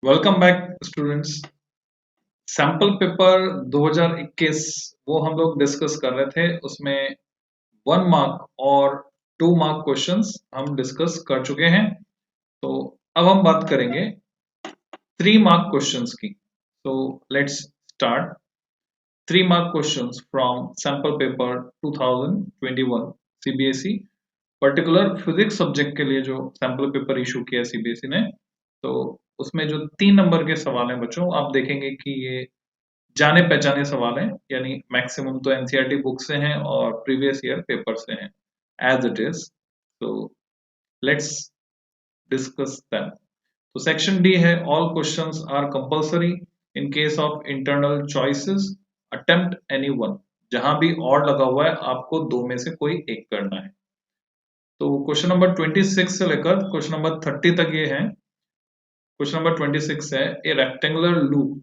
Welcome back students. Sample paper 2021 वो हम लोग डिस्कस कर रहे थे। उसमें 1 मार्क और 2 मार्क क्वेश्चंस हम डिस्कस कर चुके हैं। तो अब हम बात करेंगे 3 मार्क क्वेश्चंस की। तो let's start. 3 mark questions from sample paper 2021 CBSE, particular physics subject के लिए जो सैंपल पेपर इशू किया सीबीएसई ने। तो उसमें जो 3 नंबर के सवाल हैं बच्चों, आप देखेंगे कि ये जाने पहचाने सवाल हैं, यानी मैक्सिमम तो एनसीईआरटी बुक से हैं और प्रीवियस ईयर पेपर से हैं एज इट इज। तो लेट्स डिस्कस दैम। तो सेक्शन डी है, all questions are compulsory in case of internal choices, attempt any one. जहां भी और लगा हुआ है आपको दो में से कोई एक करना है। तो क्वेश्चन नंबर 26 से लेकर क्वेश्चन नंबर 30 तक ये है। क्वेश्चन नंबर 26 है, ए rectangular loop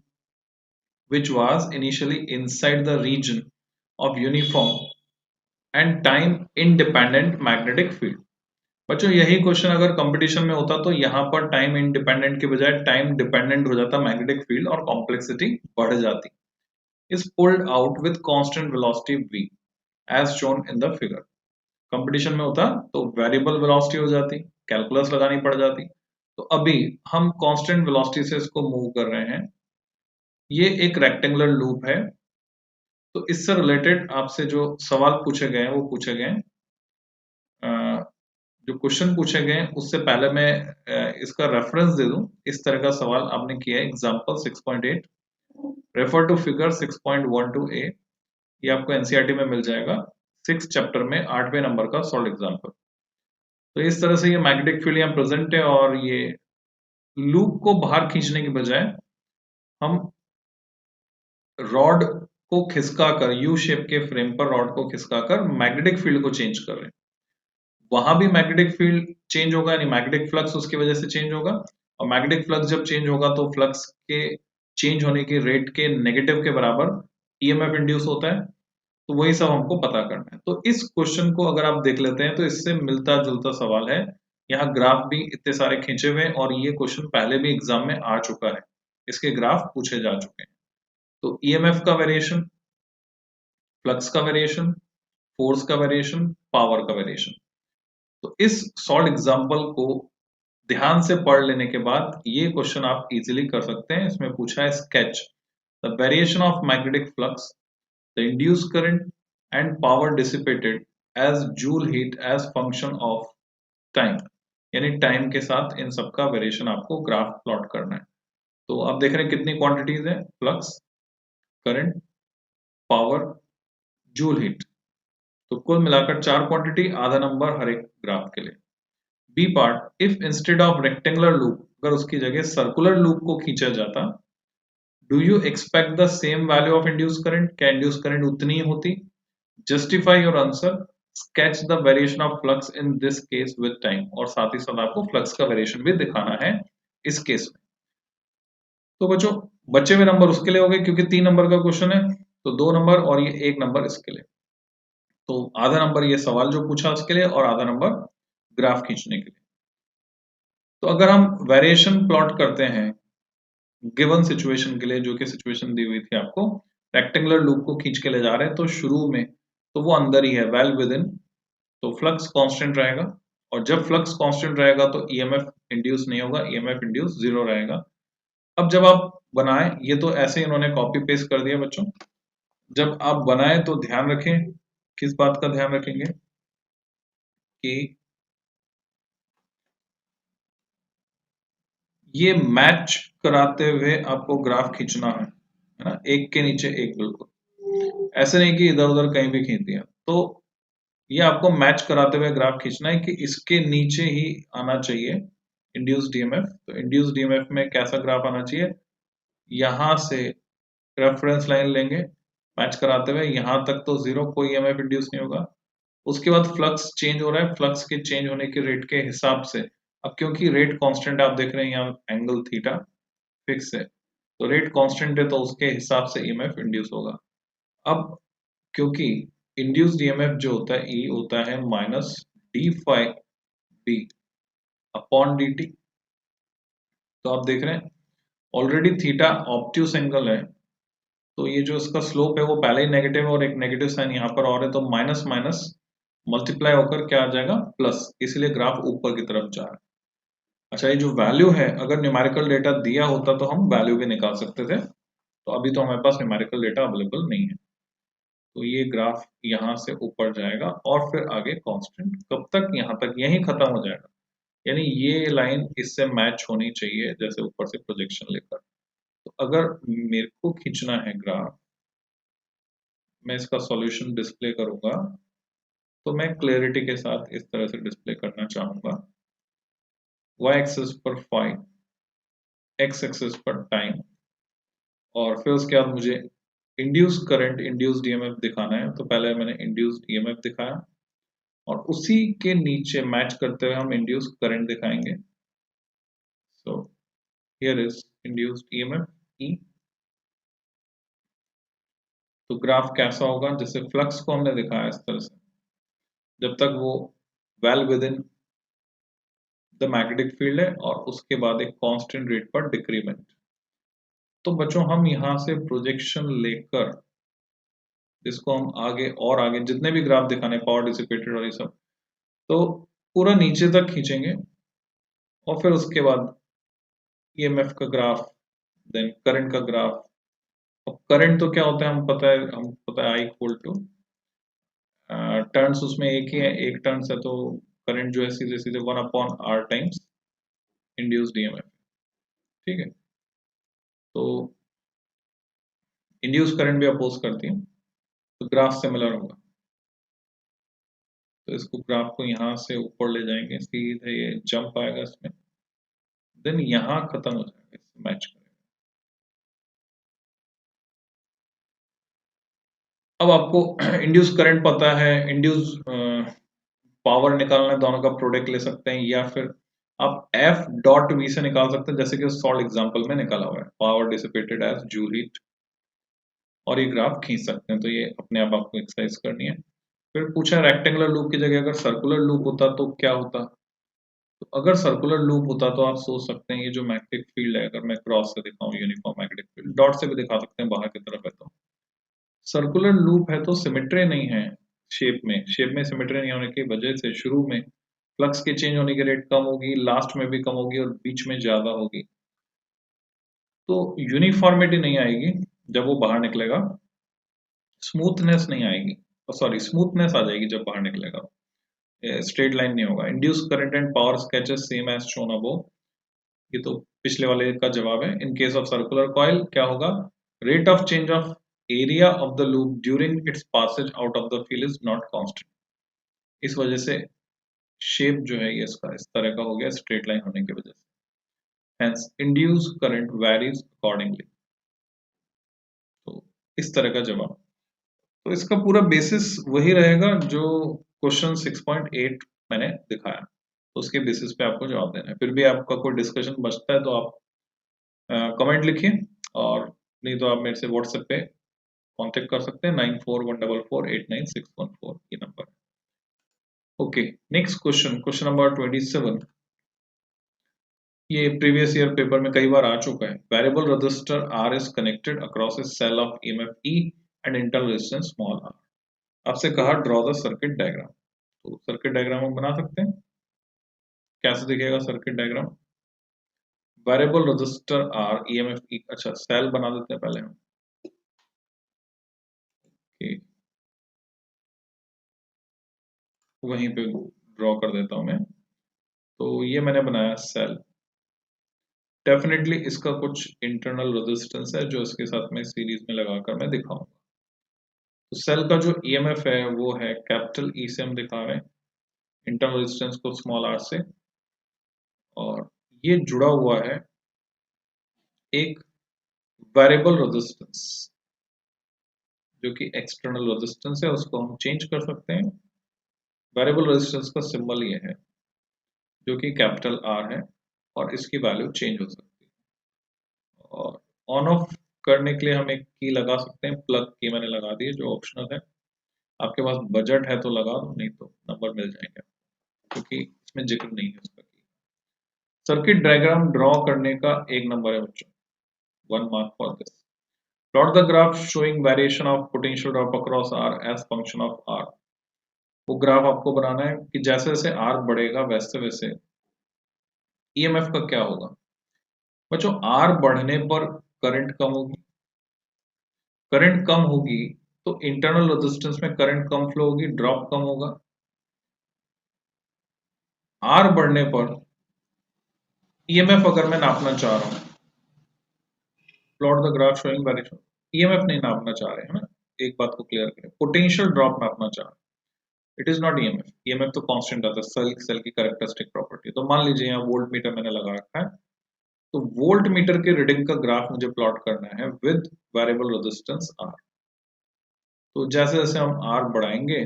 which was initially inside the region of uniform and time independent magnetic field। बच्चों यही क्वेश्चन अगर कंपटीशन में होता तो यहाँ पर टाइम इंडिपेंडेंट के बजाय टाइम डिपेंडेंट हो जाता मैग्नेटिक फील्ड और कॉम्प्लेक्सिटी बढ़ जाती। Is pulled out with constant velocity v as shown in the figure. Competition में होता तो वेरिएबल वेलोसिटी हो जाती, कैलकुलस लगानी पड़ जाती। तो अभी हम कांस्टेंट वेलोसिटी से इसको मूव कर रहे हैं। ये एक रेक्टेंगुलर लूप है। तो इससे रिलेटेड आपसे जो सवाल पूछे गए हैं वो पूछे गए हैं। जो क्वेश्चन पूछे गए हैं उससे पहले मैं इसका रेफरेंस दे दूं। इस तरह का सवाल आपने किया है, example 6.8, refer to figure 6.12a। ये आपको एनसीईआरटी में मिल जाएगा, 6 चैप्टर में 8वें नंबर का सॉल्व एग्जांपल। तो इस तरह से ये मैग्नेटिक फील्ड यहाँ प्रेजेंट है और ये लूप को बाहर खींचने के बजाय हम रॉड को खिसकाकर, यू शेप के फ्रेम पर रॉड को खिसकाकर मैग्नेटिक फील्ड को चेंज कर रहे हैं। वहां भी मैग्नेटिक फील्ड चेंज होगा, यानी मैग्नेटिक फ्लक्स उसकी वजह से चेंज होगा। और मैग्नेटिक फ्लक्स जब चेंज होगा तो फ्लक्स के चेंज होने की रेट के नेगेटिव के बराबर ईएमएफ इंड्यूस होता है। तो वही सब हमको पता करना है। तो इस क्वेश्चन को अगर आप देख लेते हैं तो इससे मिलता जुलता सवाल है। यहाँ ग्राफ भी इतने सारे खींचे हुए हैं और ये क्वेश्चन पहले भी एग्जाम में आ चुका है, इसके ग्राफ पूछे जा चुके हैं। तो ईएमएफ का वेरिएशन, फ्लक्स का वेरिएशन, फोर्स का वेरिएशन, पावर का वेरिएशन। तो इस सॉल्व एग्जांपल को ध्यान से पढ़ लेने के बाद ये क्वेश्चन आप इजीली कर सकते हैं। इसमें पूछा है, sketch the variation of magnetic flux, the induced current and power dissipated as Joule heat as function of time. यानी टाइम के साथ इन सबका वेरिएशन आपको ग्राफ प्लॉट करना है। तो आप देख रहे हैं कितनी क्वांटिटीज है, flux, current, power, joule heat. तो कुल मिलाकर 4 क्वांटिटी, आधा नंबर हर एक ग्राफ के लिए। B part, if instead of rectangular loop, अगर उसकी जगह सर्कुलर लूप को खींचा जाता, do you expect the same value of induce current, क्या इंड्यूस करंट उतनी ही होती? Justify your answer, sketch the variation of flux in this case with time. और साथ ही साथ आपको फ्लक्स का वेरिएशन भी दिखाना है इस केस में। तो बच्चों बचे हुए नंबर उसके लिए हो गए, क्योंकि 3 नंबर का क्वेश्चन है तो 2 नंबर और ये 1 नंबर इसके लिए। तो आधा नंबर ये सवाल जो पूछा उसके लिए और आधा नंबर ग्राफ खींचने के लिए। तो अगर हम वेरिएशन प्लॉट करते हैं गिवन सिचुएशन के लिए, जो कि सिचुएशन दी हुई थी आपको, रेक्टेंगुलर लूप को खींच के ले जा रहे हैं, तो शुरू में तो वो अंदर ही है, वेल विद इन। तो फ्लक्स कांस्टेंट रहेगा और जब फ्लक्स कांस्टेंट रहेगा तो ईएमएफ इंड्यूस नहीं होगा, ईएमएफ इंड्यूस 0 रहेगा। अब जब आप बनाएं, ये तो ऐसे ही इन्होंने कॉपी पेस्ट कर दिया बच्चों। जब आप बनाएं तो ध्यान रखें, किस बात का ध्यान रखेंगे कि ये मैच कराते हुए आपको ग्राफ खींचना है ना, एक के नीचे एक, बिल्कुल ऐसे नहीं कि इधर उधर कहीं भी खींच दिया। तो ये आपको मैच कराते हुए ग्राफ खींचना है कि इसके नीचे ही आना चाहिए इंड्यूस्ड ईएमएफ। तो इंड्यूस्ड ईएमएफ में कैसा ग्राफ आना चाहिए, यहां से रेफरेंस लाइन लेंगे मैच कराते हुए, यहां तक तो 0, कोई ईएमएफ इंड्यूस नहीं होगा। उसके बाद फ्लक्स चेंज हो रहा है, फ्लक्स के चेंज होने के रेट के हिसाब से, अब क्योंकि रेट कांस्टेंट आप देख रहे हैं यहाँ एंगल थीटा फिक्स है, तो रेट कांस्टेंट है तो उसके हिसाब से ईएमएफ इंड्यूस होगा। अब क्योंकि इंड्यूस्ड ईएमएफ जो होता है ई होता है minus D phi B upon D T. तो आप देख रहे हैं ऑलरेडी थीटा ऑब्ट्यूस एंगल है, तो ये जो इसका स्लोप है वो पहले ही नेगेटिव है और एक नेगेटिव साइन यहाँ पर और है, तो माइनस माइनस मल्टीप्लाई होकर क्या आ जाएगा प्लस, इसलिए ग्राफ ऊपर की तरफ जा रहा है। अच्छा, ये जो वैल्यू है अगर न्यूमेरिकल डेटा दिया होता तो हम वैल्यू भी निकाल सकते थे, तो अभी तो हमारे पास न्यूमेरिकल डेटा अवेलेबल नहीं है। तो ये ग्राफ यहाँ से ऊपर जाएगा और फिर आगे कांस्टेंट, कब तक, यहाँ तक, यहीं खत्म हो जाएगा। यानी ये लाइन इससे मैच होनी चाहिए जैसे ऊपर से प्रोजेक्शन लेकर। तो अगर मेरे को खींचना है ग्राफ, मैं इसका सॉल्यूशन डिस्प्ले करूंगा, तो मैं क्लैरिटी के साथ इस तरह से डिस्प्ले करना चाहूंगा। y एक्सिस पर 5, x एक्सिस पर टाइम, और फिर उसके बाद मुझे इंड्यूस करंट, इंड्यूस्ड ईएमएफ दिखाना है, तो पहले मैंने इंड्यूस्ड ईएमएफ दिखाया और उसी के नीचे मैच करते हुए हम इंड्यूस करंट दिखाएंगे। So here is induced EMF ई। तो ग्राफ कैसा होगा, जैसे फ्लक्स को हमने दिखाया इस तरह से, जब तक वो well with in the magnetic field है और उसके बाद एक कांस्टेंट रेट पर डिक्रीमेंट। तो बच्चों हम यहाँ से प्रोजेक्शन लेकर इसको हम आगे और आगे जितने भी ग्राफ दिखाने, पावर डिसिपेटेड और ये सब, तो पूरा नीचे तक खींचेंगे और फिर उसके बाद ईएमएफ का ग्राफ, देन करंट का ग्राफ। अब करंट तो क्या होता है हम पता है आई इक्वल टू, टर्न्स उसमें एक ही है, एक टर्न्स है, तो करंट जो है सीधे सीधे 1/r टाइम्स इंड्यूस्ड ईएमएफ। ठीक है, तो इंड्यूस करंट भी अपोज करती है, तो ग्राफ सिमिलर होगा। तो इसको ग्राफ को यहाँ से ऊपर ले जाएंगे, सीधे ये जंप आएगा इसमें, देन यहाँ खत्म हो जाएगा, इससे मैच करेगा। अब आपको इंड्यूस करंट पता है, इंड्यूस पावर निकालना है, दोनों का प्रोडक्ट ले सकते हैं, या फिर आप एफ डॉट वी से निकाल सकते हैं, जैसे कि सॉल्ट एग्जांपल में निकाला हुआ है, power dissipated as Joule heat, और ये ग्राफ खींच सकते हैं। तो ये अपने आप आपको एक्सरसाइज करनी है। फिर पूछा रेक्टेंगुलर लूप की जगह अगर सर्कुलर लूप होता तो क्या होता। तो अगर सर्कुलर लूप होता तो आप सोच सकते हैं ये जो मैग्नेटिक फील्ड है, अगर मैं क्रॉस से दिखाऊं यूनिफॉर्म मैग्नेटिक फील्ड, डॉट से भी दिखा सकते हैं बाहर की तरफ है, तो सर्कुलर लूप है तो सिमेट्री नहीं है शेप में सिमेट्री नहीं होने की वजह से शुरू में फ्लक्स के चेंज होने की रेट कम होगी, लास्ट में भी कम होगी और बीच में ज्यादा होगी। तो यूनिफॉर्मिटी नहीं आएगी जब वो बाहर निकलेगा, स्मूथनेस नहीं आएगी, सॉरी स्मूथनेस आ जाएगी जब बाहर निकलेगा, स्ट्रेट लाइन नहीं होगा। Induce current and power sketches same as shown above, ये तो पिछले वाले का जवाब है। In case of circular coil क्या होगा, rate of change of area of the loop during its passage out of the field is not constant. इस वजह से शेप जो है ये इसका इस तरह का हो गया, स्ट्रेट लाइन होने की वजह से, hence induce current varies accordingly. तो इस तरह का जवाब, तो इसका पूरा बेसिस वही रहेगा जो क्वेश्चन 6.8 मैंने दिखाया, तो उसके बेसिस पे आपको जवाब देना है। फिर भी आपका कोई डिस्कशन बचता है तो आप कमेंट लिखिए, और नहीं तो आप मेरे से व्हाट्सएप पे कांटेक्ट कर सकते हैं, 9414489614 ये number. Okay, next question, question number 27। ये प्रीवियस ईयर पेपर में कई बार आ चुका है। Variable resistor R is connected across a cell of EMF E and internal resistance small R. आपसे कहा ड्रॉ द सर्किट डायग्राम, तो सर्किट डायग्राम हम बना सकते हैं। कैसे दिखेगा circuit diagram, variable resistor R EMF E, अच्छा सेल बना देते हैं पहले हम। वहीं पे ड्रॉ कर देता हूं मैं। तो ये मैंने बनाया सेल, डेफिनेटली इसका कुछ इंटरनल रेजिस्टेंस है जो इसके साथ में सीरीज में लगाकर मैं दिखाऊंगा। तो सेल का जो ईएमएफ है वो है कैपिटल ई से हम दिखा रहे हैं, इंटरनल रेजिस्टेंस को स्मॉल आर से, और ये जुड़ा हुआ है एक वेरिएबल रेजिस्टेंस जो कि एक्सटर्नल रेजिस्टेंस है, उसको हम चेंज कर सकते हैं। वेरिएबल रेजिस्टेंस का सिंबल ये है जो कि कैपिटल आर है, और इसकी वैल्यू चेंज हो सकती है। और ऑन ऑफ करने के लिए हम एक की लगा सकते हैं, प्लग की मैंने लगा दी है जो ऑप्शनल है। आपके पास बजट है तो लगा दो, नहीं तो नंबर मिल जाएंगे, क्योंकि इसमें जिक्र नहीं है उसका। सर्किट डायग्राम ड्रॉ करने का एक नंबर है बच्चों, 1 mark for this. Plot the graph showing variation of potential drop across R as function of R. वो ग्राफ आपको बनाना है कि जैसे जैसे R बढ़ेगा वैसे वैसे EMF का क्या होगा। बच्चों R बढ़ने पर करंट कम होगी, करंट कम होगी तो इंटरनल रेजिस्टेंस में करंट कम फ्लो होगी, ड्रॉप कम होगा। R बढ़ने पर EMF अगर मैं नापना चाह रहा हूं, plot the graph showing variation, EMF नहीं नापना चाह रहे हैं ना, एक बात को क्लियर करें, पोटेंशियल ड्रॉप नापना चाह रहे हैं। It is not EMF, EMF तो कांस्टेंट आता है, सेल की कैरेक्टरिस्टिक प्रॉपर्टी। तो मान लीजिए यहाँ वोल्ट मीटर मैंने लगा रखा है, तो वोल्ट मीटर के रीडिंग का ग्राफ मुझे प्लॉट करना है विद वेरिएबल रेजिस्टेंस R। तो जैसे जैसे हम R बढ़ाएंगे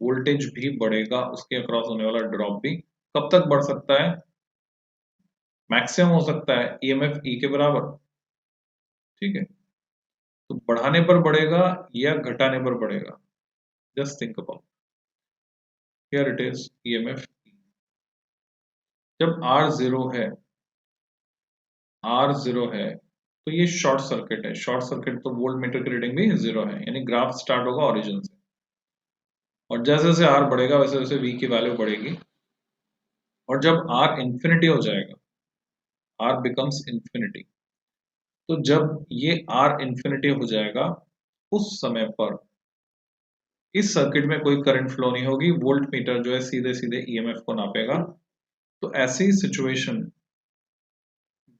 वोल्टेज भी बढ़ेगा, उसके अक्रॉस होने वाला ड्रॉप भी कब तक बढ़ सकता है, मैक्सिमम हो सकता है EMF E के बराबर। ठीक है, तो बढ़ाने पर बढ़ेगा या घटाने पर बढ़ेगा, just think about, here it is EMF E। जब R जीरो है तो ये शॉर्ट सर्किट है, शॉर्ट सर्किट तो वोल्ट मीटर की रीडिंग भी जीरो है, यानी ग्राफ स्टार्ट होगा ओरिजिन से, और जैसे जैसे R बढ़ेगा वैसे वैसे V की वैल्यू बढ़ेगी, और जब R इंफिनिटी हो जाएगा, R बिकम्स इंफिनिटी, तो जब ये R इंफिनिटी हो जाएगा उस समय पर इस सर्किट में कोई करंट फ्लो नहीं होगी, वोल्ट मीटर जो है सीधे सीधे EMF को नापेगा। तो ऐसी सिचुएशन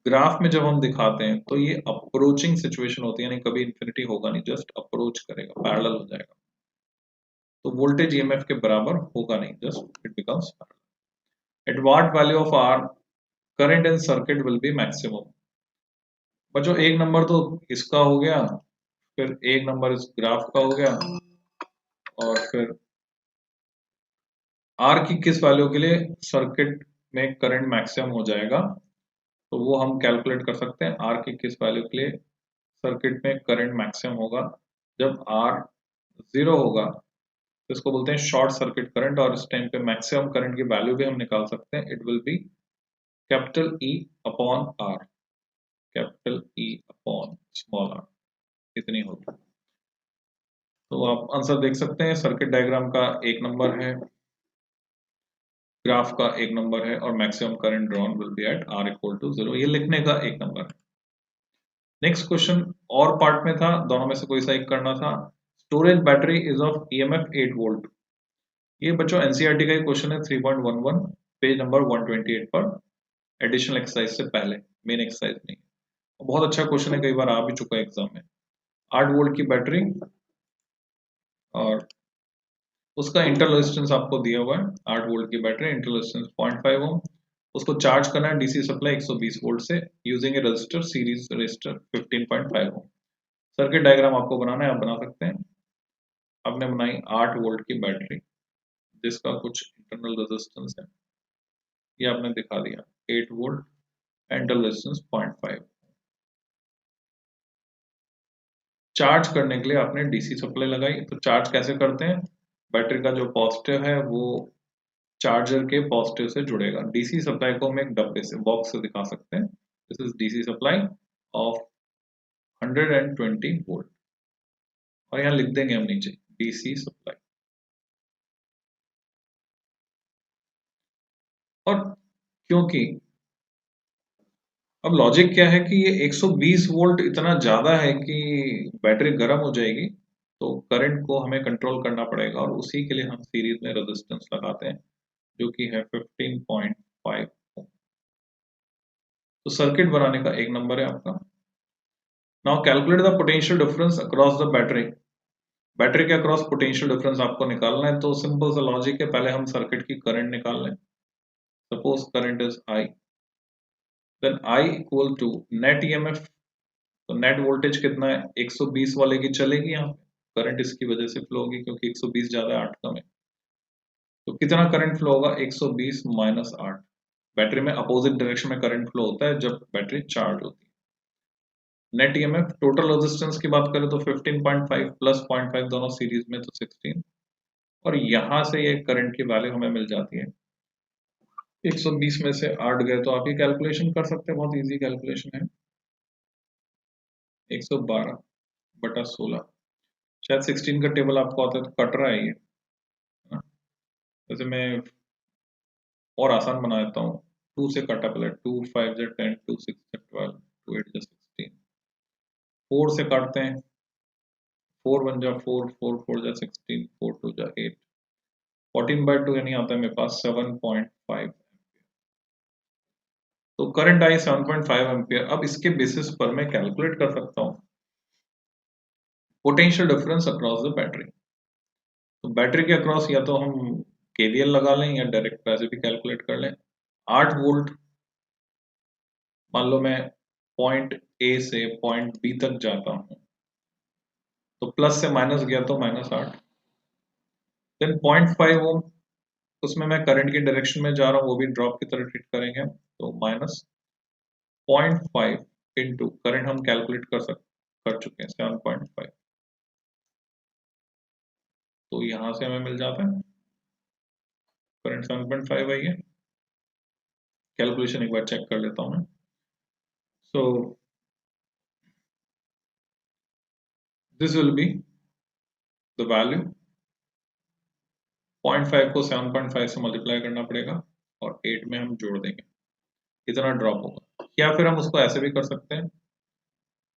ग्राफ में जब हम दिखाते हैं तो ये अप्रोचिंग सिचुएशन होती है, यानी कभी इंफिनिटी होगा नहीं, जस्ट अप्रोच करेगा, पैरेलल हो जाएगा, तो वोल्टेज EMF के बराबर होगा नहीं, just it becomes parallel. At what value of R current in circuit will be maximum. बच्चों एक नंबर तो इसका हो गया, फिर एक नंबर इस ग्राफ का हो गया, और फिर R की किस वैल्यू के लिए सर्किट में करंट मैक्सिमम हो जाएगा, तो वो हम कैलकुलेट कर सकते हैं। R की किस वैल्यू के लिए सर्किट में करंट मैक्सिमम होगा, जब R जीरो होगा तो इसको बोलते हैं शॉर्ट सर्किट करंट, और इस टाइम पे मैक्सिमम करंट की वैल्यू भी हम निकाल सकते हैं, it will be capital E upon R, capital E upon small r, इतनी होगी। तो आप आंसर देख सकते हैं, सर्किट डायग्राम का एक नंबर है, ग्राफ का एक नंबर है, और maximum current drawn will be at R equal to 0, ये लिखने का एक नंबर है। नेक्स्ट क्वेश्चन और पार्ट में था, दोनों में से कोई सा एक करना था। Storage battery is of EMF 8 volt. ये बच्चों NCERT का ही क्वेश्चन है, 3.11 पेज नंबर 128 पर, एडिशनल एक्सरसाइज से पहले, मेन एक्सरसाइज नहीं। बहुत अच्छा क्वेश्चन है, कई बार आ भी चुका है एग्जाम में। 8 वोल्ट की बैटरी और उसका इंटरनल रेजिस्टेंस आपको दिया हुआ है, 8 वोल्ट की बैटरी, इंटरनल रेजिस्टेंस 0.5 ओम, उसको चार्ज करना है डीसी सप्लाई 120 वोल्ट से using a resistor, series resistor 15.5 ohm. Circuit diagram आपको बनाना है, आप बना सकते हैं। आपने बनाई 8 वोल्ट की बैटरी जिसका कुछ इंटरनल रेजिस्टेंस है, ये आपने दिखा दिया 8 वोल्ट, इंटरनल रेजिस्टेंस 0.5। चार्ज करने के लिए आपने डीसी सप्लाई लगाई, तो चार्ज कैसे करते हैं, बैटरी का जो पॉजिटिव है वो चार्जर के पॉजिटिव से जुड़ेगा। डीसी सप्लाई को हम एक डब्बे से, बॉक्स से दिखा सकते हैं, this is DC supply of 120 volt, और यहाँ लिख देंगे हम नीचे डीसी सप्लाई। और क्योंकि अब लॉजिक क्या है कि ये 120 वोल्ट इतना ज्यादा है कि बैटरी गर्म हो जाएगी, तो करंट को हमें कंट्रोल करना पड़ेगा, और उसी के लिए हम सीरीज में रेजिस्टेंस लगाते हैं जो कि है 15.5 ओम। तो सर्किट बनाने का एक नंबर है आपका। Now calculate the potential difference across the battery. Battery के अक्रॉस पोटेंशियल डिफरेंस आपको निकालना है, तो सिंपल सा लॉजिक है, पहले हम सर्किट की करंट निकाल लें। Suppose current is I, then I equal to net EMF, तो नेट वोल्टेज कितना है, 120 वाले की चलेगी, यहाँ करंट इसकी वजह से फ्लो होगी क्योंकि 120 ज्यादा है 8 कम है, तो कितना करंट फ्लो होगा, 120 माइनस 8। बैटरी में अपोजिट डायरेक्शन में करंट फ्लो होता है जब बैटरी चार्ज होती है। नेट EMF टोटल रेजिस्टेंस की बात करें तो 15.5 प्लस 0.5 दोनों सीरीज में, तो 16, और यहां से ये करंट की वैल्यू हमें मिल जाती है 120 में से 8 गए, तो आप ये कैलकुलेशन कर सकते हैं, बहुत इजी कैलकुलेशन है। 112/16, शायद 16 का टेबल आपको आता है तो कट रहा है ये, है ना? वैसे मैं और आसान बना देता हूँ, 2 से काटा पहले, 2 5 जा 10, 2 6 जा 12, 2 8 जा 16, 4 से काटते हैं, 4 1 जा 4, 4 4 जा 16, 4 2 जा 8, 14/2 यानी आता है मेरे पास 7.5। तो करंट आई 7.5 एम्पियर। अब इसके बेसिस पर मैं कैलकुलेट कर सकता हूँ potential difference across the battery. तो बैटरी के अक्रॉस या तो हम केवीएल लगा लें या डायरेक्ट वैसे भी कैलकुलेट कर लें। 8 वोल्ट, मान लो मैं पॉइंट ए से पॉइंट बी तक जाता हूँ, तो प्लस से माइनस गया तो -8। देन 0.5 ओम, उसमें मैं करंट की डायरेक्शन में जा रहा हूँ, वो भी ड्रॉप की तरह ट्रीट करेंगे हम, तो -0.5 इंटू करंट हम कैलकुलेट कर चुके हैं 7.5, तो यहां से हमें मिल जाता है करंट 7.5 आई है। कैलकुलेशन एक बार चेक कर लेता हूं मैं। So this will be the value, 0.5 को 7.5 से मल्टीप्लाई करना पड़ेगा और 8 में हम जोड़ देंगे, इतना ड्रॉप होगा। या फिर हम उसको ऐसे भी कर सकते हैं,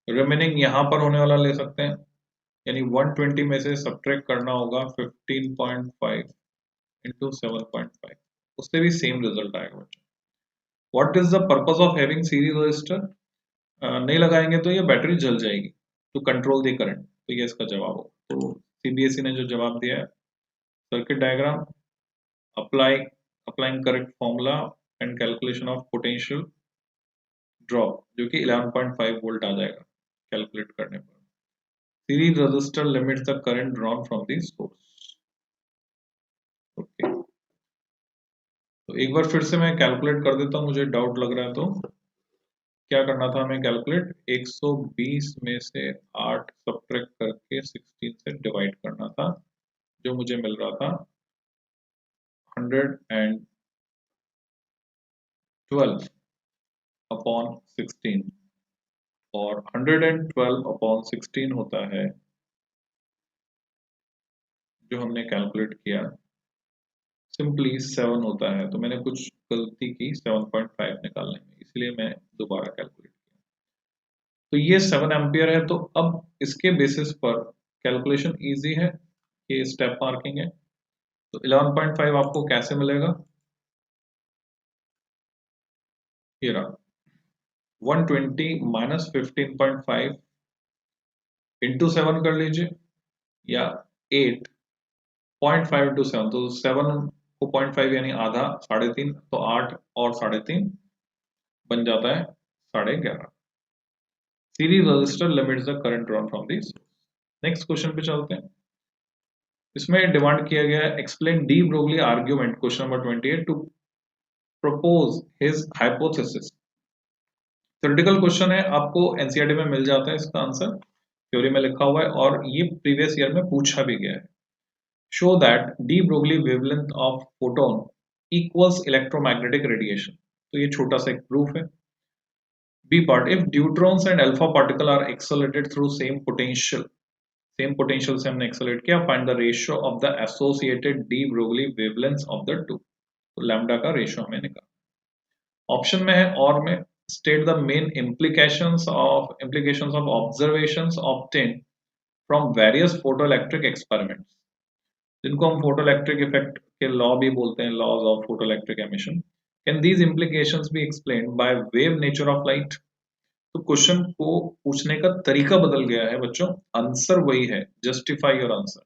रिमेनिंग यहां पर होने वाला ले सकते हैं, यानी 120 में से सब्ट्रैक्ट करना होगा 15.5 इंटू 7.5, उससे भी सेम रिजल्ट आएगा बच्चों। What is the purpose of having series register? नहीं लगाएंगे तो ये बैटरी जल जाएगी, टू कंट्रोल द करंट, तो ये इसका जवाब हो। तो सीबीएसई ने जो जवाब दिया है, circuit diagram, applying correct formula and calculation of potential drop, जो कि 11.5 वोल्ट आ जाएगा कैलकुलेट करने पर। Series resistor limits the current drawn from the source. Okay, तो एक बार फिर से मैं कैलकुलेट कर देता हूँ, मुझे डाउट लग रहा है तो। क्या करना था हमें कैलकुलेट, 120 में से 8 सब्ट्रैक्ट करके 16 से डिवाइड करना था, जो मुझे मिल रहा था 112 अपॉन 16, और 112 अपॉन 16 होता है जो हमने कैलकुलेट किया, सिंपली 7 होता है। तो मैंने कुछ गलती की 7.5 निकालने में, इसलिए मैं दोबारा कैलकुलेट किया। तो ये 7 एम्पियर है। तो अब इसके बेसिस पर कैलकुलेशन इजी है, ये स्टेप मार्किंग है। तो 11.5 आपको कैसे मिलेगा, ये रहा 120 माइनस 15.5 इंटू 7 कर लीजिए, या 8.5 इंटू 7, तो 7 को 0.5 यानी आधा, 3.5, तो 8 और 3.5 बन जाता है 11.5। Series resistor limits the current drawn from the source. Next question पे चलते हैं। इसमें डिमांड किया गया है, explain de Broglie argument, question number 28, to propose his hypothesis. Theoretical question है, आपको एनसीईआरटी में मिल जाता है इसका आंसर, थ्योरी में लिखा हुआ है, और ये प्रीवियस ईयर में पूछा भी गया है। Show that de Broglie wavelength of photon equals electromagnetic radiation. तो ये छोटा सा एक प्रूफ है। B part, if deuterons and alpha particle are accelerated through same potential से हमने एक्सेलरेट किया, find the ratio of the associated de Broglie wavelength of the two. तो लैम्डा का रेशियो हमें निकाला। ऑप्शन में है और में, state the main implications of observations obtained from various photoelectric experiments, जिनको हम फोटोइलेक्ट्रिक इफेक्ट के लॉ भी बोलते हैं, laws of photoelectric emission. Can these implications be explained by wave nature of light? तो क्वेश्चन को पूछने का तरीका बदल गया है बच्चों, आंसर वही है, जस्टिफाई योर आंसर।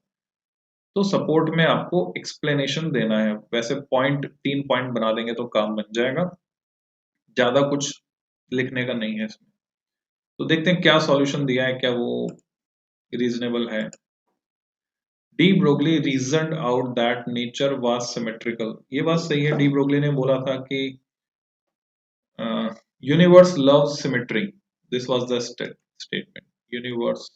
तो सपोर्ट में आपको एक्सप्लेनेशन देना है, वैसे पॉइंट 3 पॉइंट बना देंगे तो काम बन जाएगा, ज्यादा कुछ लिखने का नहीं है इसमें। तो देखते हैं क्या सॉल्यूशन दिया है, क्या वो रीजनेबल है। De Broglie reasoned out that nature was symmetrical. ये बात सही है, डी ब्रोगली ने बोला था कि universe loves symmetry, this was the statement, universe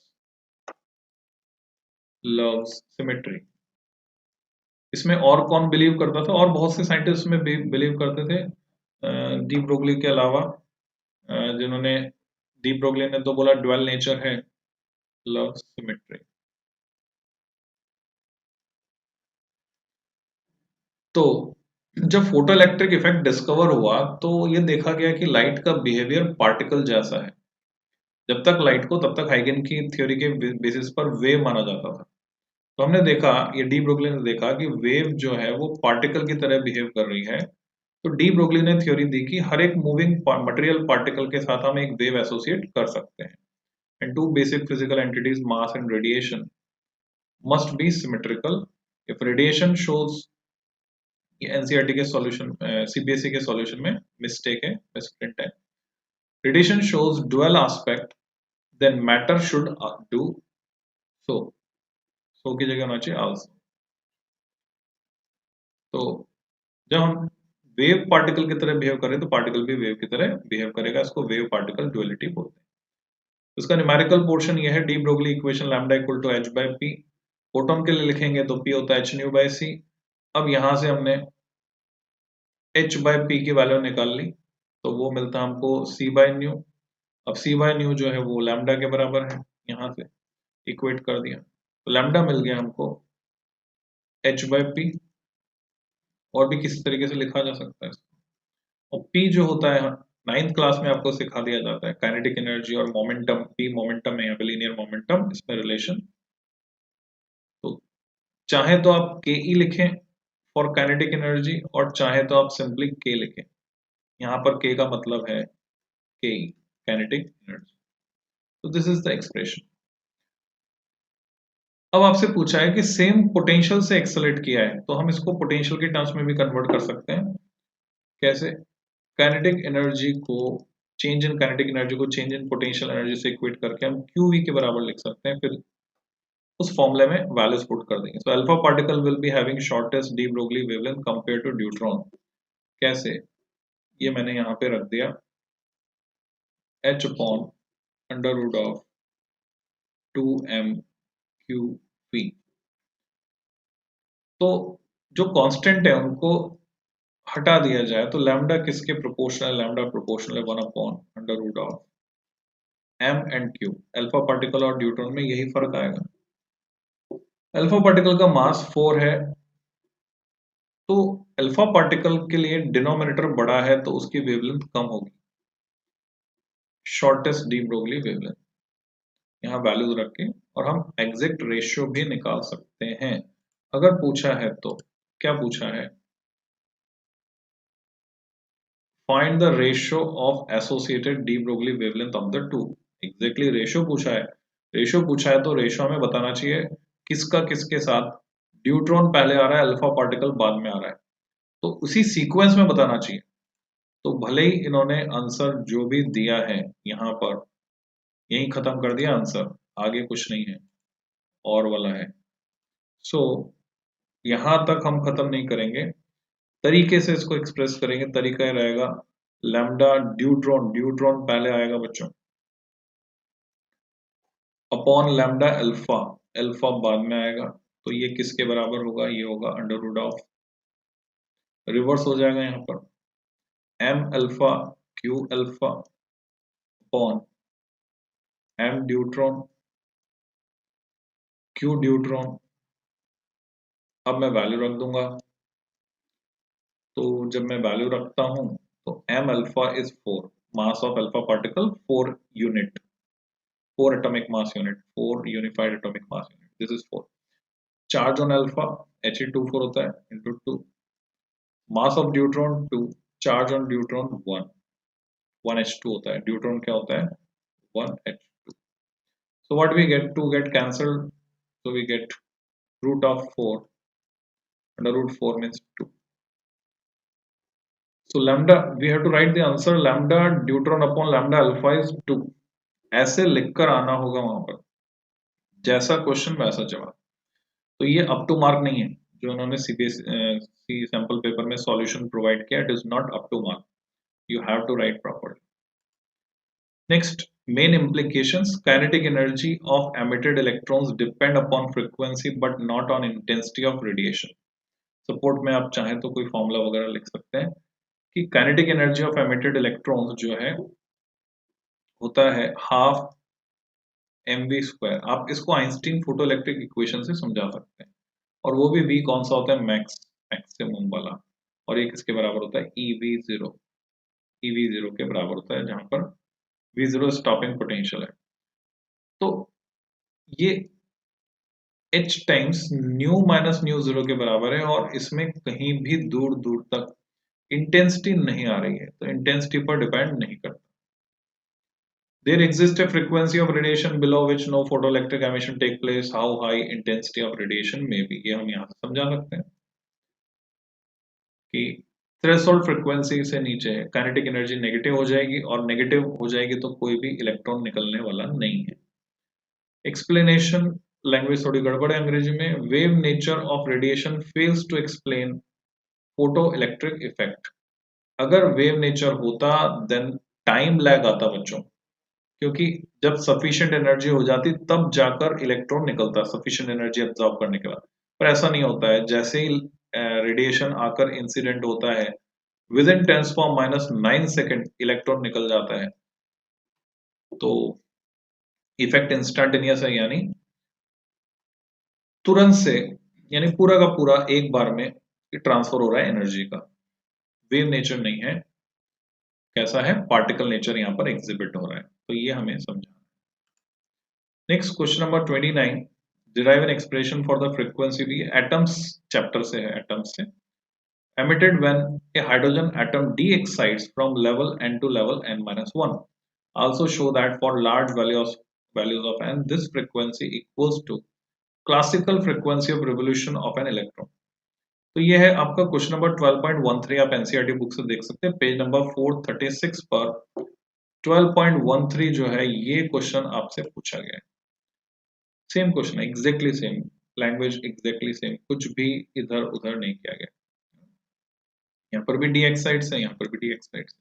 loves symmetry. इसमें और कौन बिलीव करता था, और बहुत से साइंटिस्ट में बिलीव करते थे डी ब्रोगली के अलावा, जिन्होंने डी ब्रोगली ने तो बोला ड्वेल नेचर है, लव सिमेट्री। तो जब फोटो इलेक्ट्रिक इफेक्ट डिस्कवर हुआ तो ये देखा गया कि लाइट का बिहेवियर पार्टिकल जैसा है। जब तक लाइट को तब तक हाइगन की थ्योरी के बेसिस पर वेव माना जाता था। तो हमने देखा, ये डी ब्रोगली ने देखा कि वेव जो है वो पार्टिकल की तरह बिहेव कर रही है। तो डी ब्रोगली ने थ्योरी दी कि हर एक मूविंग मटेरियल पार्टिकल के साथ हम एक वेव एसोसिएट कर सकते हैं। And two basic physical entities mass and radiation must be symmetrical. If radiation shows, NCERT के सॉल्यूशन, सीबीएसई के सॉल्यूशन में मिस्टेक है, मिसप्रिंट है। Radiation shows dual aspect, then matter should do so. So की जगह होना चाहिए आल्सो। तो जब हम वेव पार्टिकल की तरह बिहेव करें तो पार्टिकल भी वेव की तरह बिहेव करेगा। इसको वेव पार्टिकल डुअलिटी बोलते हैं। इसका न्यूमेरिकल पोर्शन ये है, de Broglie equation lambda equal to H by P. Photon के लिए लिखेंगे तो पी होता है एच न्यू बाय सी। अब यहां से हमने एच बाय पी की वैल्यू निकाल ली तो वो मिलता है हमको सी बाय न्यू। अब सी बाय न्यू जो है वो लैम्डा के बराबर है, यहाँ से इक्वेट कर दिया तो लैम्डा मिल गया हमको एच बाय पी। और भी किसी तरीके से लिखा जा सकता है इसको। और पी जो होता है, नाइन्थ क्लास में आपको सिखा दिया जाता है काइनेटिक एनर्जी और मोमेंटम। पी मोमेंटम है, यहाँ पे लीनियर मोमेंटम, इसमें रिलेशन। तो चाहे तो आप के ई लिखें फॉर काइनेटिक एनर्जी, और चाहे तो आप सिंपली के लिखें। यहाँ पर के का मतलब है के ई, काइनेटिक एनर्जी। तो दिस इज द एक्सप्रेशन। अब आपसे पूछा है कि सेम पोटेंशियल से एक्सेलेरेट किया है, तो हम इसको पोटेंशियल के टर्म्स में भी कन्वर्ट कर सकते हैं। कैसे? काइनेटिक एनर्जी को, चेंज इन काइनेटिक एनर्जी को चेंज इन पोटेंशियल एनर्जी से इक्वेट करके हम QV के बराबर लिख सकते हैं। फिर उस फॉर्मूले में वैल्यूज पुट कर देंगे। So alpha particle will be having shortest de Broglie wavelength compare to deuteron. कैसे? ये मैंने यहाँ पे रख दिया h upon under root of 2m/QV। तो जो कांस्टेंट है उनको हटा दिया जाए तो लैम्डा किसके प्रोपोर्शनल? लैम्डा प्रोपोर्शनल है 1 upon under root of m and q। Alpha particle और ड्यूट्रॉन में यही फर्क आएगा। अल्फा पार्टिकल का मास 4 है, तो अल्फा पार्टिकल के लिए डिनोमिनेटर बड़ा है तो उसकी वेवलेंथ कम होगी, शॉर्टेस्ट डी ब्रोगली वेवलेंथ। यहाँ वैल्यूज रख के और हम एग्जैक्ट रेशियो भी निकाल सकते हैं अगर पूछा है तो। क्या पूछा है? Find the ratio of associated de Broglie wavelength of the to. Exactly ratio पूछा है। रेशियो पूछा है तो रेशियो हमें बताना चाहिए किसका किसके साथ। ड्यूट्रॉन पहले आ रहा है, अल्फा पार्टिकल बाद में आ रहा है, तो उसी सीक्वेंस में बताना चाहिए। तो भले ही इन्होंने आंसर जो भी दिया है यहाँ पर यही खत्म कर दिया आंसर, आगे कुछ नहीं है और वाला है। सो यहाँ तक हम खत्म नहीं करेंगे, तरीके से इसको एक्सप्रेस करेंगे। तरीका ये रहेगा, लैम्डा ड्यूट्रॉन, ड्यूट्रॉन पहले आएगा बच्चों, अपॉन लैम्डा अल्फा, अल्फा बाद में आएगा। तो ये किसके बराबर होगा? ये होगा अंडर रूट ऑफ, रिवर्स हो जाएगा यहाँ पर, m alpha q alpha upon m deuteron q deuteron. अब मैं वैल्यू रख दूंगा, तो जब मैं वैल्यू रखता हूं तो m alpha is 4, mass of alpha particle 4 unit, 4 atomic mass unit, 4 unified atomic mass unit, this is 4। Charge on alpha He24 होता है into 2, mass of deuteron 2, charge on deuteron 1, 1h2 होता है। ड्यूट्रॉन क्या होता है? 1h2। So what we get? 2 get cancelled, so we get root of 4, under root 4 means 2. So lambda, we have to write the answer lambda deuteron upon lambda alpha is 2, ऐसे लिखकर आना होगा वहां पर, जैसा क्वेश्चन वैसा जवाब। तो ये अप टू मार्क नहीं है जो उन्होंने सीबीएसई सैंपल पेपर में सॉल्यूशन प्रोवाइड किया, it is not up to mark, you have to write properly. Next, main implications. Kinetic energy of emitted electrons depend upon frequency but not on intensity of radiation. Support में आप चाहें तो कोई formula वगैरह लिख सकते हैं कि kinetic energy of emitted electrons जो है होता है हाफ mv²। आप इसको आइंस्टीन फोटो इलेक्ट्रिक इक्वेशन से समझा सकते हैं। और वो भी v कौन सा होता है, मैक्सिमम वाला। और ये किसके बराबर होता है, EV0। EV0 के बराबर होता है, जहां पर V0 स्टॉपिंग पोटेंशियल है। तो ये h times new minus mu zero के बराबर है, और इसमें कहीं भी दूर दूर तक इंटेंसिटी नहीं आ रही है, तो इंटेंसिटी पर डिपेंड नहीं करता। There exists a frequency of radiation below which no photoelectric emission take place. How high intensity of radiation may be? ये हम यहाँ से समझा सकते हैं कि थ्रेशोल्ड फ्रीक्वेंसी से नीचे काइनेटिक एनर्जी नेगेटिव हो जाएगी, और नेगेटिव हो जाएगी तो कोई भी इलेक्ट्रॉन निकलने वाला नहीं है। एक्सप्लेनेशन, लैंग्वेज थोड़ी गड़बड़ है अंग्रेजी में। Wave nature of radiation fails to explain photo electric effect. अगर वेव नेचर होता देन टाइम लैग आता बच्चों, क्योंकि जब सफिशिएंट एनर्जी हो जाती तब जाकर इलेक्ट्रॉन निकलता, सफिशिएंट एनर्जी एब्जॉर्ब करने के बाद। पर ऐसा नहीं होता है, जैसे ही रेडिएशन आकर इंसिडेंट होता है विद इन 10⁻⁹ सेकेंड इलेक्ट्रॉन निकल जाता है। तो इफेक्ट इंस्टेंटेनियस है, यानी तुरंत से, यानी पूरा का पूरा एक बार में ट्रांसफर हो रहा है एनर्जी का। वेव नेचर नहीं है, कैसा है, पार्टिकल नेचर यहाँ पर एग्जिबिट हो रहा है। तो ये हमें समझना। Next question number 29, derive an expression for the frequency. भी एटम्स चैप्टर से है, एटम्स से। emitted when a hydrogen atom de-excites from level n to level n-1. Also show that for large values of n, this frequency equals to classical frequency of revolution of an electron. तो ये है आपका question number 12.13। आप NCERT book से देख सकते हैं, page number 436 पर 12.13 जो है ये क्वेश्चन आपसे पूछा गया है। सेम क्वेश्चन है, exactly same language, exactly same, कुछ भी इधर उधर नहीं किया गया। यहाँ पर भी डी एक्साइड्स है, यहाँ पर भी डी एक्साइड्स,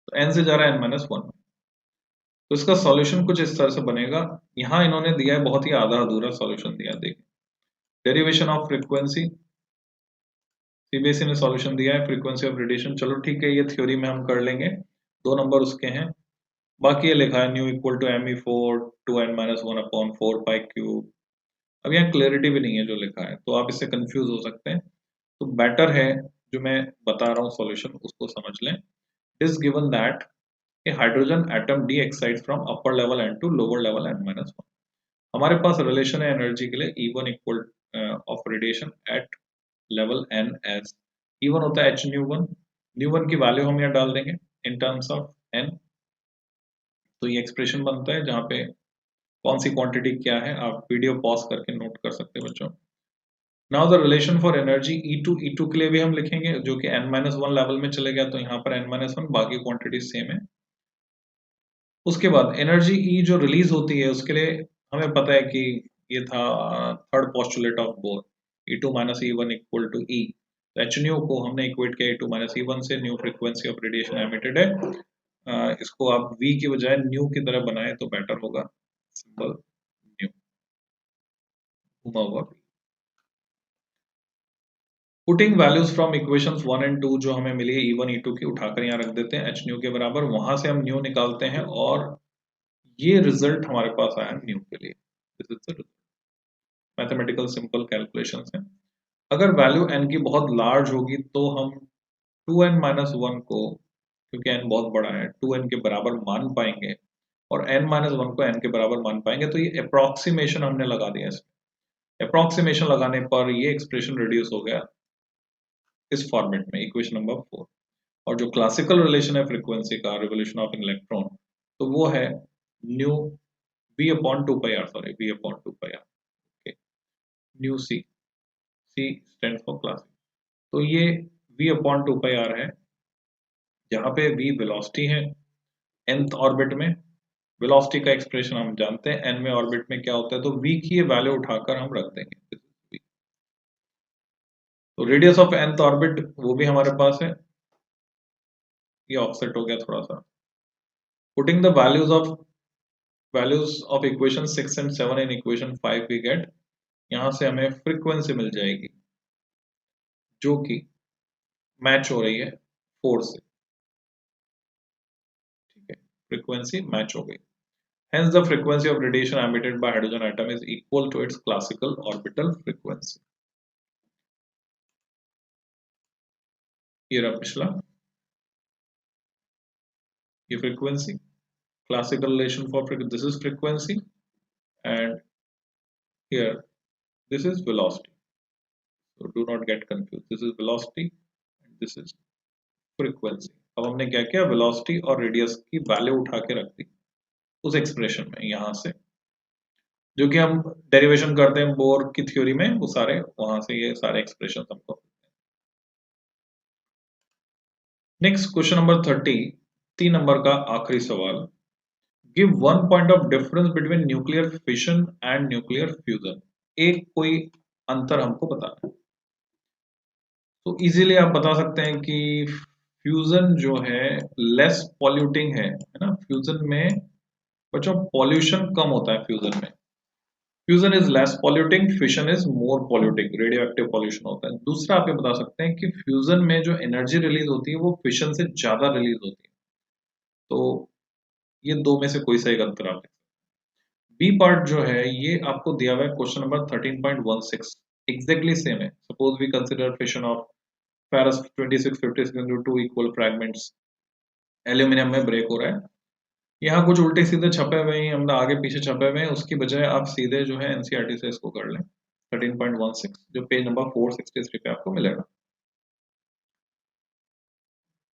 तो n से जा रहा है n-1। तो इसका सॉल्यूशन कुछ इस तरह से बनेगा। यहाँ इन्होंने दिया है बहुत ही आधा अधूरा सॉल्यूशन दिया है, देखिए डेरिवेशन ऑफ फ्रीक्वेंसी, सीबीएसई ने सॉल्यूशन दिया है फ्रीक्वेंसी ऑफ रेडिएशन। चलो ठीक है, ये थ्योरी में हम कर लेंगे, 2 नंबर उसके हैं। बाकी ये लिखा है nu equal to me4 2n-1/4 pi cube. अब यहाँ क्लैरिटी भी नहीं है जो लिखा है, तो आप इससे कंफ्यूज हो सकते हैं। तो बेटर है जो मैं बता रहा हूँ सॉल्यूशन उसको समझ लें। It is given that a hydrogen atom de excites from upper level n to lower level n-1। हमारे पास रिलेशन है एनर्जी के लिए, E1 equal of radiation at level n as E1 होता है h न्यू1। न्यू1 की वैल्यू हम यहाँ डाल देंगे इन टर्म्स ऑफ n। तो ये एक्सप्रेशन बनता है जहाँ पे कौन सी क्वांटिटी क्या है, आप वीडियो पॉज करके नोट कर सकते हैं बच्चों। Now the relation for energy E2 के लिए भी हम लिखेंगे, जो कि n-1 लेवल में चले गया, तो यहाँ पर n-1, बाकी क्वांटिटी सेम है। उसके बाद एनर्जी E जो रिलीज होती है उसके लिए हमें पता है कि ये था third postulate of Bohr, E2 minus E1 equal to E। तो एच न्यू को हमने इक्वेट किया E2 माइनस E1 से, nu frequency of radiation emitted है। इसको आप V की बजाय न्यू की तरह बनाए तो बेटर होगा, सिंपल न्यू घुमा हुआ। Putting values from equations 1 and 2 जो हमें मिली है E1 E2 की, उठाकर यहाँ रख देते हैं h न्यू के बराबर, वहां से हम न्यू निकालते हैं और ये रिजल्ट हमारे पास आया न्यू के लिए। This is the mathematical simple calculations है। अगर वैल्यू n की बहुत लार्ज होगी तो हम 2n-1 को, क्योंकि n बहुत बड़ा है, 2n के बराबर मान पाएंगे, और n-1 को n के बराबर मान पाएंगे। तो ये अप्रोक्सीमेशन हमने लगा दिया इसमें। अप्रोक्सीमेशन लगाने पर ये एक्सप्रेशन रिड्यूस हो गया इस फॉर्मेट में, इक्वेशन नंबर 4। और जो क्लासिकल रिलेशन है फ्रीक्वेंसी का, रिवोल्यूशन ऑफ इलेक्ट्रॉन, तो वो है new v/2πr, sorry v/2πr, okay, new c stand for classic. तो ये v/2πr है, जहां पे v वेलोसिटी है nth ऑर्बिट में। वेलोसिटी का एक्सप्रेशन हम जानते हैं, n में ऑर्बिट में क्या होता है, तो v की ये वैल्यू उठाकर हम रख देंगे। तो रेडियस ऑफ nth ऑर्बिट वो भी हमारे पास है, ये ऑफसेट हो गया थोड़ा सा। Putting the values of equation 6 and 7 in equation 5 we get, यहां से हमें फ्रीक्वेंसी मिल जाएगी जो कि मैच हो रही है 4 से, ठीक है। फ्रीक्वेंसी मैच हो गई। Hence the frequency of radiation emitted by hydrogen atom is equal to its classical orbital frequency. ये रहा पिछला, ये frequency, classical relation for frequency, this is frequency, and here this is velocity. So do not get confused. This is velocity and this is frequency. अब हमने क्या किया, velocity और radius की वैल्यू उठा के रख दी उस एक्सप्रेशन में, यहां से जो कि हम डेरिवेशन करते हैं बोर की थ्योरी में, वो सारे वहां से ये सारे एक्सप्रेशन हमको। नेक्स्ट क्वेश्चन नंबर 30, 3 नंबर का आखिरी सवाल। Give one point of difference between nuclear fission and nuclear fusion. एक कोई अंतर हमको बताना है। तो इजीली आप बता सकते हैं कि फ्यूजन जो है लेस पॉल्यूटिंग है ना। फ्यूजन में बच्चों पॉल्यूशन कम होता है फ्यूजन में। Fusion is less polluting, fission is more polluting, radio active pollution होता है। दूसरा आप ये बता सकते हैं कि फ्यूजन में जो एनर्जी रिलीज होती है वो फिशन से ज्यादा रिलीज होती है। तो ये दो में से कोई सा एक अंतर आप। बी पार्ट जो है ये आपको दिया हुआ है क्वेश्चन नंबर 13.16, एग्जैक्टली सेम है। Suppose we consider fission of ferrous 2656 into 2 equal fragments, aluminium में ब्रेक हो रहा है। यहाँ कुछ उल्टे सीधे छपे हुए हैं, हम आगे पीछे छपे हुए हैं, उसकी बजाय आप सीधे जो है एनसीईआरटी से इसको कर लें। 13.16 जो पेज नंबर 463 पे आपको मिलेगा।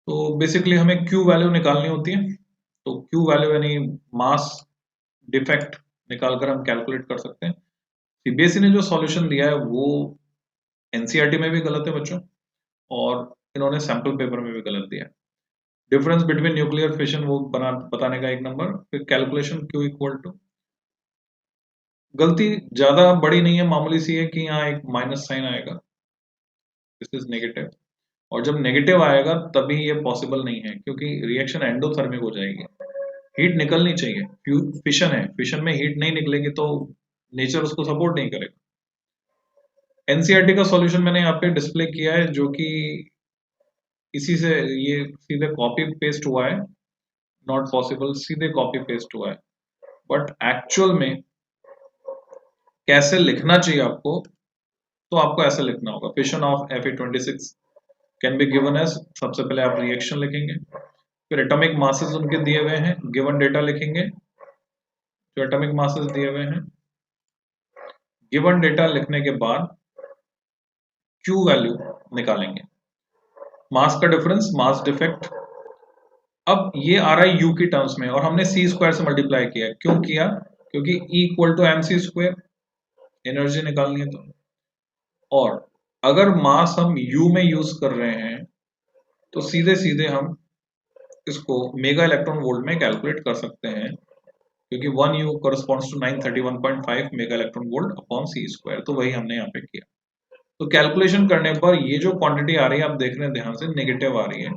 तो बेसिकली हमें क्यू वैल्यू निकालनी होती है। तो क्यू वैल्यू यानी मास डिफेक्ट निकालकर हम कैलकुलेट कर सकते हैं। सीबीएसई ने जो सॉल्यूशन दिया है वो एनसीईआरटी में भी गलत है बच्चों, और इन्होंने सैंपल पेपर में भी गलत दिया है। डिफरेंस बिटवीन न्यूक्लियर फिशन वो बताने का एक नंबर, फिर कैलकुलेशन क्यू इक्वल टू, गलती ज्यादा बड़ी नहीं है, मामूली सी है कि यहाँ एक माइनस साइन आएगा, दिस इज नेगेटिव, और जब नेगेटिव आएगा तभी ये पॉसिबल नहीं है क्योंकि रिएक्शन एंडोथर्मिक हो जाएगी, हीट निकलनी चाहिए। फिशन है, फिशन में हीट नहीं निकलेगी तो नेचर उसको सपोर्ट नहीं करेगा। एनसीईआरटी का सॉल्यूशन मैंने यहाँ पे डिस्प्ले किया है, जो कि इसी से ये सीधे कॉपी पेस्ट हुआ है, नॉट पॉसिबल, सीधे कॉपी पेस्ट हुआ है। बट एक्चुअल में कैसे लिखना चाहिए आपको, तो आपको ऐसे लिखना होगा, fission of Fe26 can be given as, सबसे पहले आप रिएक्शन लिखेंगे, फिर एटॉमिक मासेस उनके दिए हुए हैं, गिवन डेटा लिखेंगे, जो एटॉमिक मासेस दिए हुए हैं, गिवन डेटा लिखने के बाद क्यू वैल्यू निकालेंगे, मास का डिफरेंस, मास डिफेक्ट। अब ये आ रहा है यू की टर्म्स में और हमने सी स्क्वायर से मल्टीप्लाई किया। क्यों किया? क्योंकि E equal to M C square, energy निकालनी है तो। और अगर मास हम यू में यूज कर रहे हैं तो सीधे सीधे हम इसको मेगा इलेक्ट्रॉन वोल्ट में कैलकुलेट कर सकते हैं, क्योंकि 1 U corresponds to 931.5 mega electron volt upon C square. तो वही हमने यहाँ पे किया। तो कैलकुलेशन करने पर ये जो क्वांटिटी आ रही है आप देख रहे हैं ध्यान से, नेगेटिव आ रही है।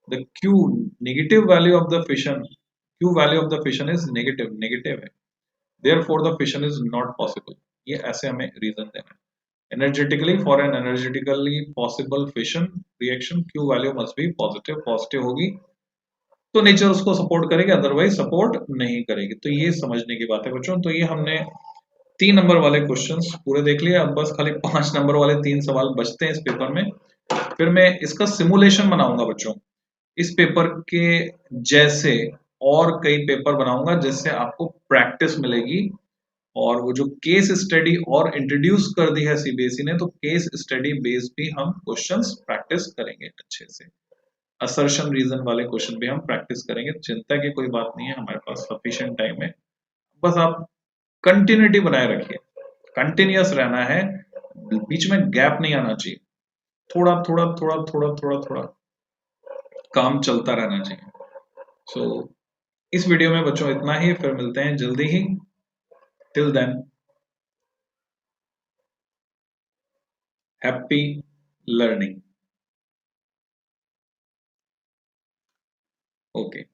The Q negative value of the fission, Q value of the fission is negative, negative है, therefore the fission is not possible. ये ऐसे हमें रीजन देना है। Energetically, for an energetically possible fission reaction Q value must be positive, positive होगी तो nature उसको support करेगी, अदरवाइज सपोर्ट नहीं करेगी। तो ये समझने की बात है बच्चों। तो ये हमने 3 नंबर वाले क्वेश्चंस पूरे देख लिए। अब बस खाली 5 नंबर वाले 3 सवाल बचते हैं इस पेपर में। फिर मैं इसका सिमुलेशन बनाऊंगा बच्चों, इस पेपर के जैसे और कई पेपर बनाऊंगा जिससे आपको प्रैक्टिस मिलेगी। और वो जो केस स्टडी और इंट्रोड्यूस कर दी है सीबीएसई ने, तो केस स्टडी बेस्ड भी हम क्वेश्चंस प्रैक्टिस करेंगे अच्छे से। असर्शन रीजन वाले क्वेश्चन भी हम प्रैक्टिस करेंगे, चिंता की कोई बात नहीं है, हमारे पास सफिशिएंट टाइम है। बस आप कंटिन्यूटी बनाए रखिए, कंटिन्यूअस रहना है, बीच में गैप नहीं आना चाहिए, थोड़ा थोड़ा थोड़ा थोड़ा थोड़ा थोड़ा काम चलता रहना चाहिए। सो इस वीडियो में बच्चों इतना ही, फिर मिलते हैं जल्दी ही। Till then, happy learning. Okay.